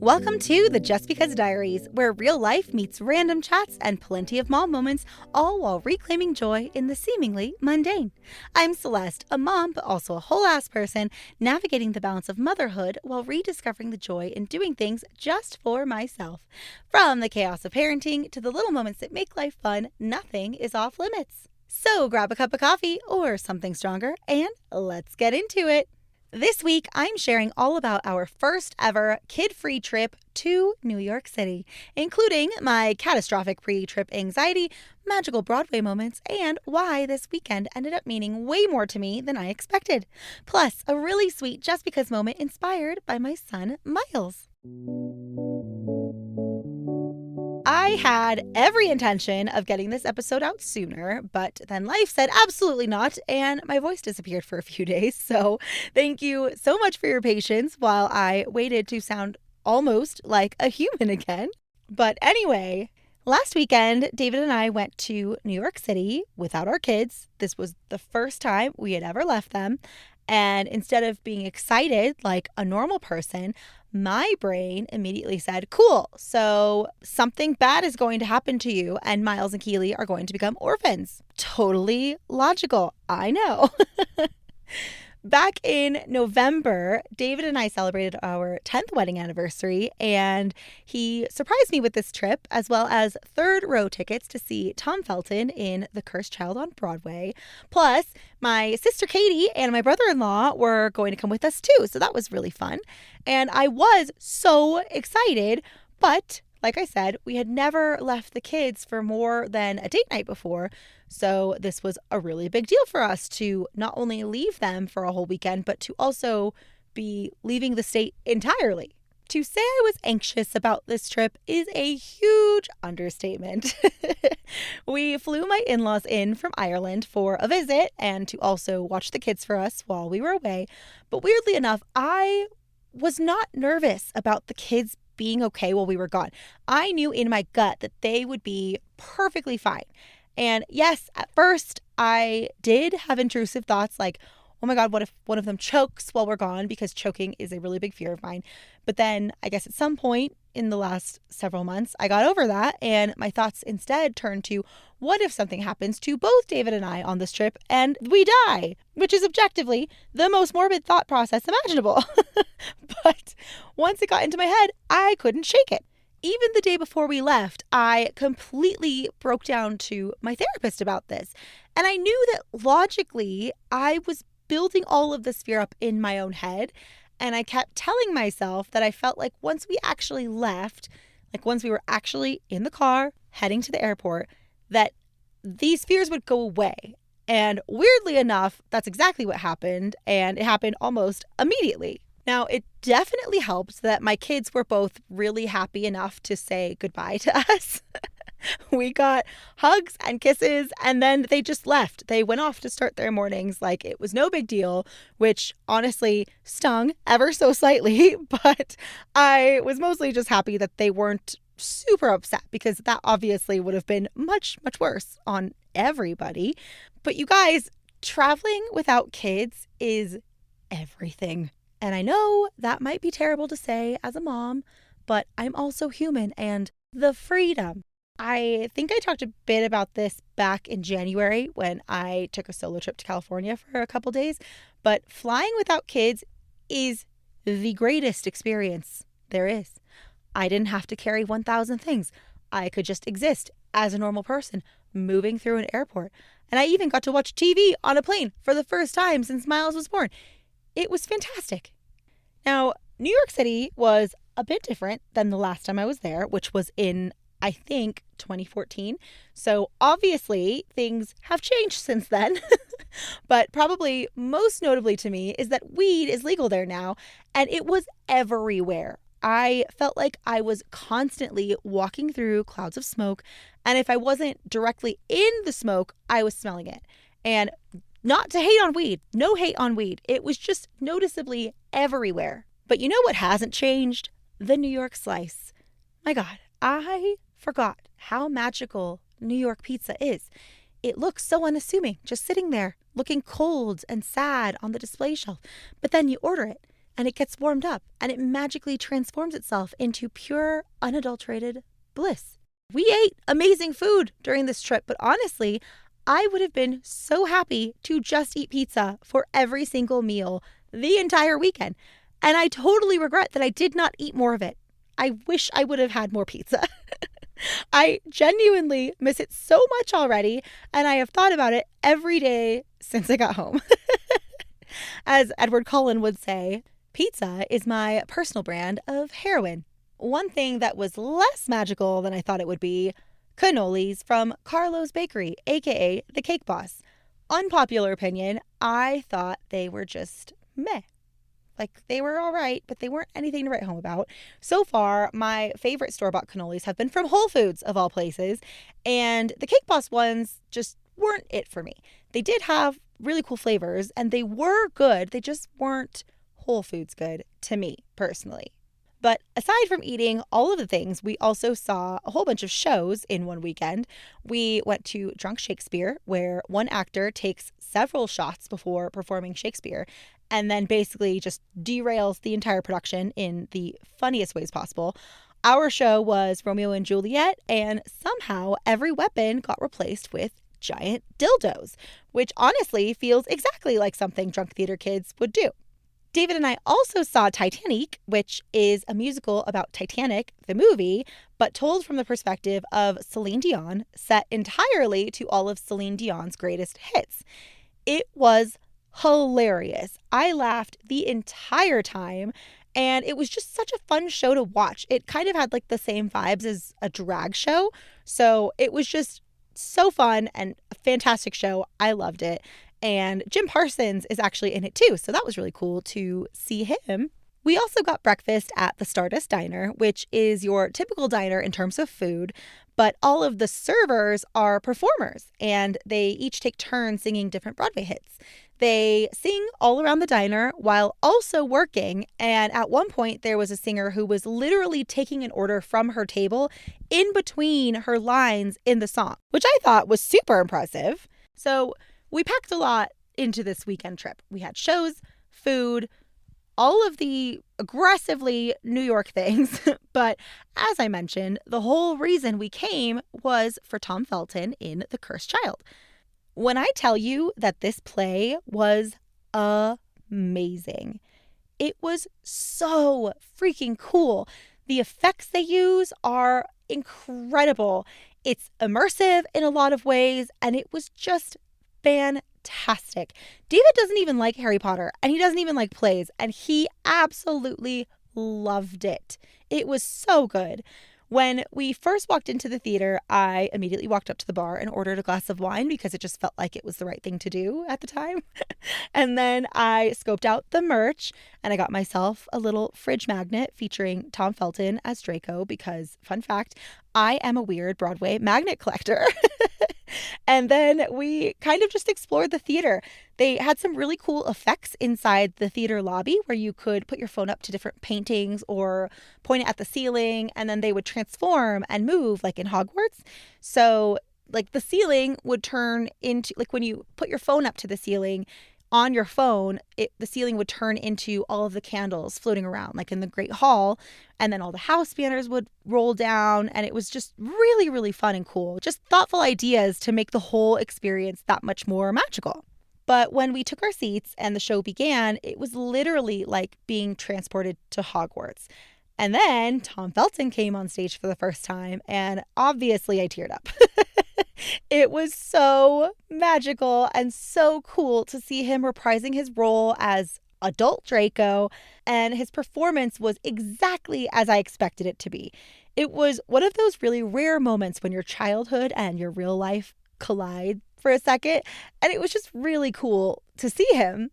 Welcome to the Just Because Diaries, where real life meets random chats and plenty of mom moments, all while reclaiming joy in the seemingly mundane. I'm Celeste, a mom but also a whole-ass person, navigating the balance of motherhood while rediscovering the joy in doing things just for myself. From the chaos of parenting to the little moments that make life fun, nothing is off limits. So grab a cup of coffee or something stronger and let's get into it. This week, I'm sharing all about our first ever kid-free trip to New York City, including my catastrophic pre-trip anxiety, magical Broadway moments, and why this weekend ended up meaning way more to me than I expected. Plus, a really sweet Just Because moment inspired by my son, Miles. I had every intention of getting this episode out sooner, but then life said absolutely not, and my voice disappeared for a few days. So thank you so much for your patience while I waited to sound almost like a human again. But anyway, last weekend, David and I went to New York City without our kids. This was the first time we had ever left them. And instead of being excited like a normal person, my brain immediately said, cool, so something bad is going to happen to you and Miles and Keely are going to become orphans. Totally logical, I know. Back in November, David and I celebrated our 10th wedding anniversary, and he surprised me with this trip, as well as third row tickets to see Tom Felton in The Cursed Child on Broadway. Plus, my sister Katie and my brother-in-law were going to come with us too, so that was really fun. And I was so excited, but like I said, we had never left the kids for more than a date night before, so this was a really big deal for us to not only leave them for a whole weekend, but to also be leaving the state entirely. To say I was anxious about this trip is a huge understatement. We flew my in-laws in from Ireland for a visit and to also watch the kids for us while we were away, but weirdly enough, I was not nervous about the kids being okay while we were gone. I knew in my gut that they would be perfectly fine. And yes, at first I did have intrusive thoughts like, oh my God, what if one of them chokes while we're gone? Because choking is a really big fear of mine. But then I guess at some point in the last several months, I got over that. And my thoughts instead turned to, what if something happens to both David and I on this trip and we die? Which is objectively the most morbid thought process imaginable. But once it got into my head, I couldn't shake it. Even the day before we left, I completely broke down to my therapist about this. And I knew that logically, I was building all of this fear up in my own head. And I kept telling myself that I felt like once we actually left, like once we were actually in the car heading to the airport, that these fears would go away. And weirdly enough, that's exactly what happened. And it happened almost immediately. Now, it definitely helped that my kids were both really happy enough to say goodbye to us. We got hugs and kisses, and then they just left. They went off to start their mornings like it was no big deal, which honestly stung ever so slightly. But I was mostly just happy that they weren't super upset because that obviously would have been much, much worse on everybody. But you guys, traveling without kids is everything. And I know that might be terrible to say as a mom, but I'm also human and the freedom. I think I talked a bit about this back in January when I took a solo trip to California for a couple days, but flying without kids is the greatest experience there is. I didn't have to carry 1,000 things. I could just exist as a normal person moving through an airport. And I even got to watch TV on a plane for the first time since Miles was born. It was fantastic. Now, New York City was a bit different than the last time I was there, which was in, I think, 2014. So obviously things have changed since then. But probably most notably to me is that weed is legal there now, and it was everywhere. I felt like I was constantly walking through clouds of smoke, and if I wasn't directly in the smoke, I was smelling it. And not to hate on weed, no hate on weed. It was just noticeably everywhere. But you know what hasn't changed? The New York slice. My God, I forgot how magical New York pizza is. It looks so unassuming, just sitting there, looking cold and sad on the display shelf. But then you order it, and it gets warmed up and it magically transforms itself into pure, unadulterated bliss. We ate amazing food during this trip, but honestly, I would have been so happy to just eat pizza for every single meal the entire weekend. And I totally regret that I did not eat more of it. I wish I would have had more pizza. I genuinely miss it so much already, and I have thought about it every day since I got home. As Edward Cullen would say, pizza is my personal brand of heroin. One thing that was less magical than I thought it would be, cannolis from Carlo's Bakery, aka the Cake Boss. Unpopular opinion, I thought they were just meh. Like, they were all right, but they weren't anything to write home about. So far, my favorite store-bought cannolis have been from Whole Foods, of all places, and the Cake Boss ones just weren't it for me. They did have really cool flavors, and they were good. They just weren't Whole Foods good to me, personally. But aside from eating all of the things, we also saw a whole bunch of shows in one weekend. We went to Drunk Shakespeare, where one actor takes several shots before performing Shakespeare, and then basically just derails the entire production in the funniest ways possible. Our show was Romeo and Juliet, and somehow every weapon got replaced with giant dildos, which honestly feels exactly like something drunk theater kids would do. David and I also saw Titanique, which is a musical about Titanic, the movie, but told from the perspective of Celine Dion, set entirely to all of Celine Dion's greatest hits. It was hilarious. I laughed the entire time, and it was just such a fun show to watch. It kind of had like the same vibes as a drag show, so it was just so fun and a fantastic show. I loved it. And Jim Parsons is actually in it too, so that was really cool to see him. We also got breakfast at the Stardust Diner, which is your typical diner in terms of food, but all of the servers are performers, and they each take turns singing different Broadway hits. They sing all around the diner while also working, and at one point there was a singer who was literally taking an order from her table in between her lines in the song, which I thought was super impressive. So we packed a lot into this weekend trip. We had shows, food, all of the aggressively New York things. But as I mentioned, the whole reason we came was for Tom Felton in The Cursed Child. When I tell you that this play was amazing, it was so freaking cool. The effects they use are incredible. It's immersive in a lot of ways, and it was just fantastic. David doesn't even like Harry Potter, and he doesn't even like plays, and he absolutely loved it. It was so good. When we first walked into the theater, I immediately walked up to the bar and ordered a glass of wine because it just felt like it was the right thing to do at the time. And then I scoped out the merch and I got myself a little fridge magnet featuring Tom Felton as Draco because, fun fact, I am a weird Broadway magnet collector. And then we kind of just explored the theater. They had some really cool effects inside the theater lobby where you could put your phone up to different paintings or point it at the ceiling, and then they would transform and move like in Hogwarts. So like the ceiling would turn into, like when you put your phone up to the ceiling on your phone, the ceiling would turn into all of the candles floating around like in the Great Hall, and then all the house banners would roll down, and it was just really, really fun and cool. Just thoughtful ideas to make the whole experience that much more magical. But when we took our seats and the show began, it was literally like being transported to Hogwarts. And then Tom Felton came on stage for the first time, and obviously I teared up. It was so magical and so cool to see him reprising his role as adult Draco, and his performance was exactly as I expected it to be. It was one of those really rare moments when your childhood and your real life collide for a second, and it was just really cool to see him.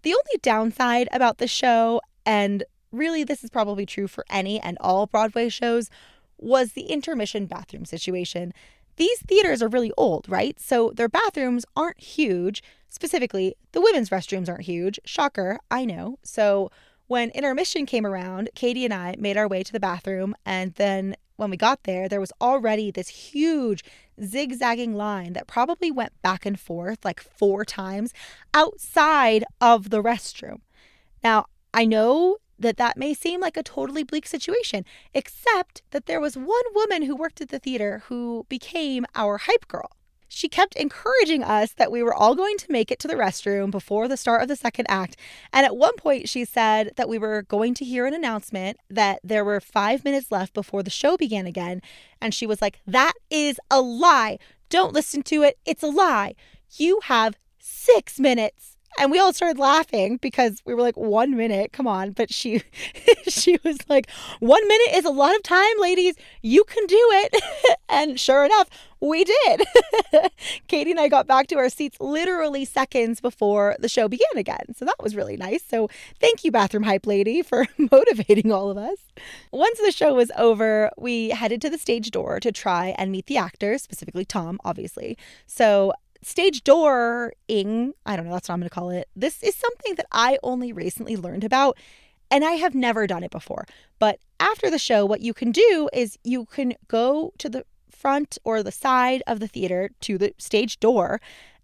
The only downside about the show, and really this is probably true for any and all Broadway shows, was the intermission bathroom situation. These theaters are really old, right? So their bathrooms aren't huge. Specifically, the women's restrooms aren't huge. Shocker, I know. So when intermission came around, Katie and I made our way to the bathroom, and then when we got there, there was already this huge zigzagging line that probably went back and forth like 4 times outside of the restroom. Now, I know that that may seem like a totally bleak situation, except that there was one woman who worked at the theater who became our hype girl. She kept encouraging us that we were all going to make it to the restroom before the start of the second act. And at one point, she said that we were going to hear an announcement that there were 5 minutes left before the show began again. And she was like, "That is a lie. Don't listen to it. It's a lie. You have 6 minutes." And we all started laughing because we were like, 1 minute, come on. But she she was like, 1 minute is a lot of time, ladies. You can do it. And sure enough, we did. Katie and I got back to our seats literally seconds before the show began again. So that was really nice. So thank you, bathroom hype lady, for motivating all of us. Once the show was over, we headed to the stage door to try and meet the actors, specifically Tom, obviously. So stage door-ing, I don't know, that's what I'm going to call it. This is something that I only recently learned about, and I have never done it before. But after the show, what you can do is you can go to the front or the side of the theater to the stage door,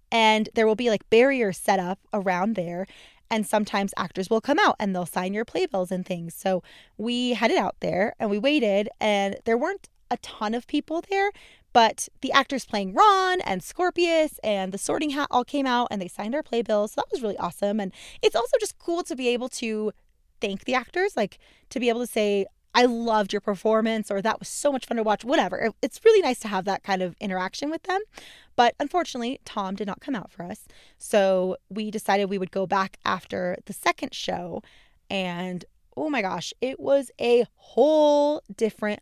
and there will be like barriers set up around there. And sometimes actors will come out and they'll sign your playbills and things. So we headed out there and we waited, and there weren't a ton of people there. But the actors playing Ron and Scorpius and the Sorting Hat all came out and they signed our playbills. So that was really awesome. And it's also just cool to be able to thank the actors, like to be able to say, "I loved your performance," or "that was so much fun to watch," whatever. It's really nice to have that kind of interaction with them. But unfortunately, Tom did not come out for us. So we decided we would go back after the second show. And oh my gosh, it was a whole different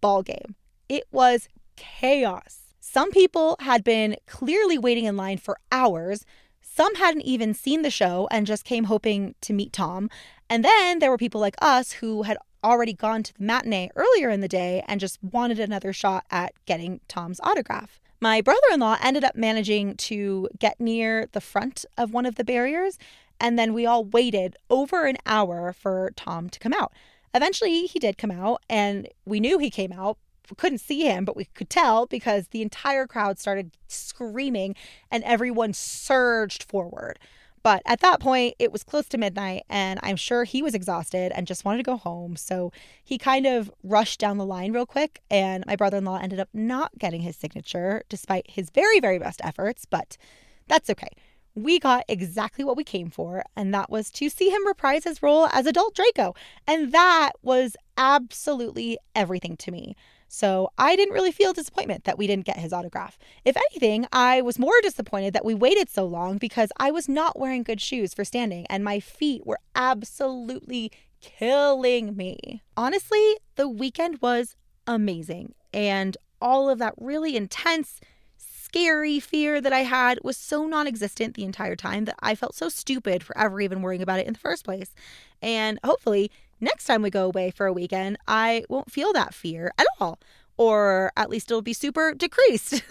ball game. It was chaos. Some people had been clearly waiting in line for hours. Some hadn't even seen the show and just came hoping to meet Tom. And then there were people like us who had already gone to the matinee earlier in the day and just wanted another shot at getting Tom's autograph. My brother-in-law ended up managing to get near the front of one of the barriers, and then we all waited over an hour for Tom to come out. Eventually, he did come out, and we knew he came out. We couldn't see him, but we could tell because the entire crowd started screaming and everyone surged forward. But at that point, it was close to midnight, and I'm sure he was exhausted and just wanted to go home. So he kind of rushed down the line real quick, and my brother-in-law ended up not getting his signature despite his very, very best efforts, but that's okay. We got exactly what we came for, and that was to see him reprise his role as adult Draco. And that was absolutely everything to me. So I didn't really feel disappointment that we didn't get his autograph. If anything, I was more disappointed that we waited so long because I was not wearing good shoes for standing and my feet were absolutely killing me. Honestly, the weekend was amazing, and all of that really intense, scary fear that I had was so non-existent the entire time that I felt so stupid for ever even worrying about it in the first place. And hopefully next time we go away for a weekend, I won't feel that fear at all, or at least it'll be super decreased.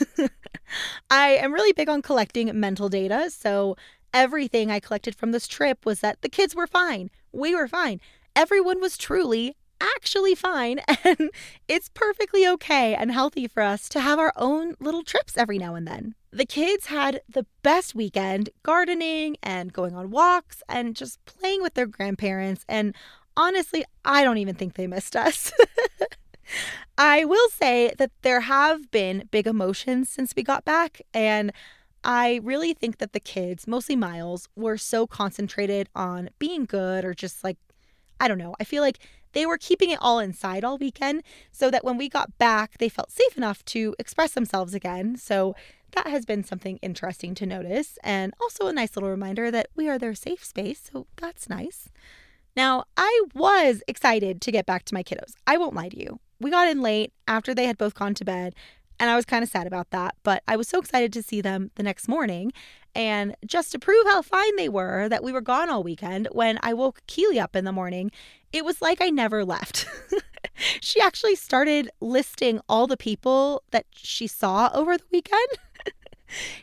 I am really big on collecting mental data, so everything I collected from this trip was that the kids were fine. We were fine. Everyone was truly actually fine, and it's perfectly okay and healthy for us to have our own little trips every now and then. The kids had the best weekend gardening and going on walks and just playing with their grandparents, and honestly, I don't even think they missed us. I will say that there have been big emotions since we got back, and I really think that the kids, mostly Miles, were so concentrated on being good or just like, I don't know, I feel like they were keeping it all inside all weekend so that when we got back, they felt safe enough to express themselves again. So that has been something interesting to notice, and also a nice little reminder that we are their safe space, so that's nice. Now, I was excited to get back to my kiddos. I won't lie to you. We got in late after they had both gone to bed, and I was kind of sad about that, but I was so excited to see them the next morning. And just to prove how fine they were, that we were gone all weekend, when I woke Keely up in the morning, it was like I never left. She actually started listing all the people that she saw over the weekend.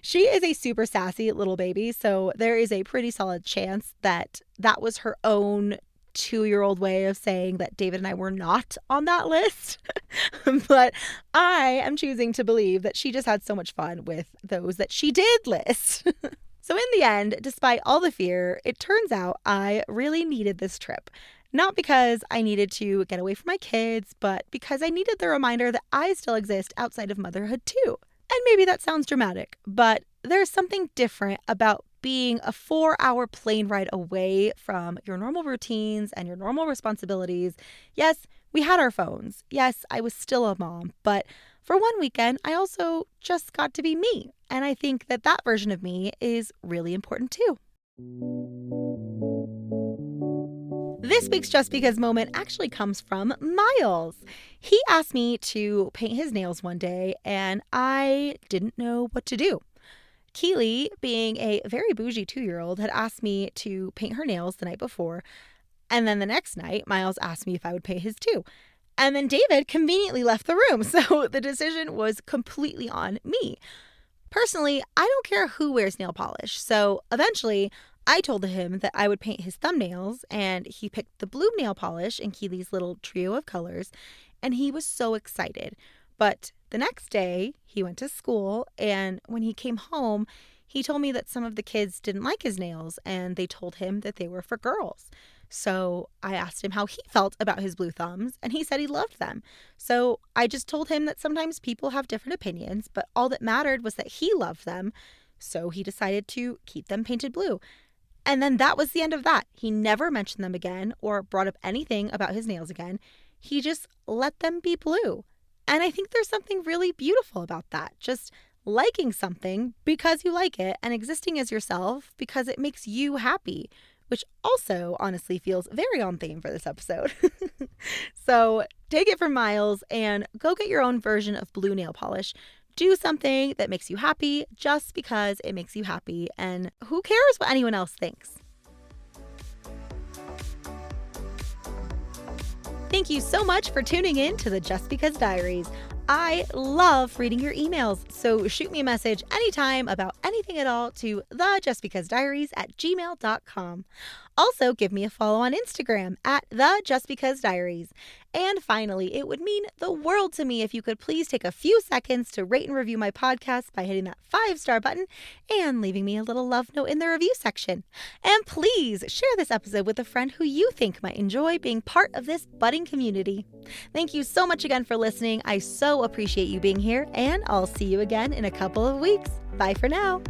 She is a super sassy little baby, so there is a pretty solid chance that that was her own 2-year-old way of saying that David and I were not on that list. But I am choosing to believe that she just had so much fun with those that she did list. So in the end, despite all the fear, it turns out I really needed this trip. Not because I needed to get away from my kids, but because I needed the reminder that I still exist outside of motherhood too. And maybe that sounds dramatic, but there's something different about being a 4-hour plane ride away from your normal routines and your normal responsibilities. Yes, we had our phones. Yes, I was still a mom, but for one weekend, I also just got to be me. And I think that that version of me is really important too. This week's Just Because moment actually comes from Miles. He asked me to paint his nails one day, and I didn't know what to do. Keely, being a very bougie 2-year-old, had asked me to paint her nails the night before. And then the next night, Miles asked me if I would paint his too. And then David conveniently left the room, so the decision was completely on me. Personally, I don't care who wears nail polish, so eventually I told him that I would paint his thumbnails, and he picked the blue nail polish in Keely's little trio of colors, and he was so excited. But the next day, he went to school, and when he came home, he told me that some of the kids didn't like his nails, and they told him that they were for girls. So I asked him how he felt about his blue thumbs, and he said he loved them. So I just told him that sometimes people have different opinions, but all that mattered was that he loved them. So he decided to keep them painted blue. And then that was the end of that. He never mentioned them again or brought up anything about his nails again. He just let them be blue. And I think there's something really beautiful about that. Just liking something because you like it and existing as yourself because it makes you happy, which also honestly feels very on theme for this episode. So take it from Miles and go get your own version of blue nail polish. Do something that makes you happy just because it makes you happy, and who cares what anyone else thinks? Thank you so much for tuning in to the Just Because Diaries. I love reading your emails, so shoot me a message anytime about anything at all to thejustbecausediaries@gmail.com. Also, give me a follow on Instagram at thejustbecausediaries. And finally, it would mean the world to me if you could please take a few seconds to rate and review my podcast by hitting that 5-star button and leaving me a little love note in the review section. And please share this episode with a friend who you think might enjoy being part of this budding community. Thank you so much again for listening. I so appreciate you being here, and I'll see you again in a couple of weeks. Bye for now.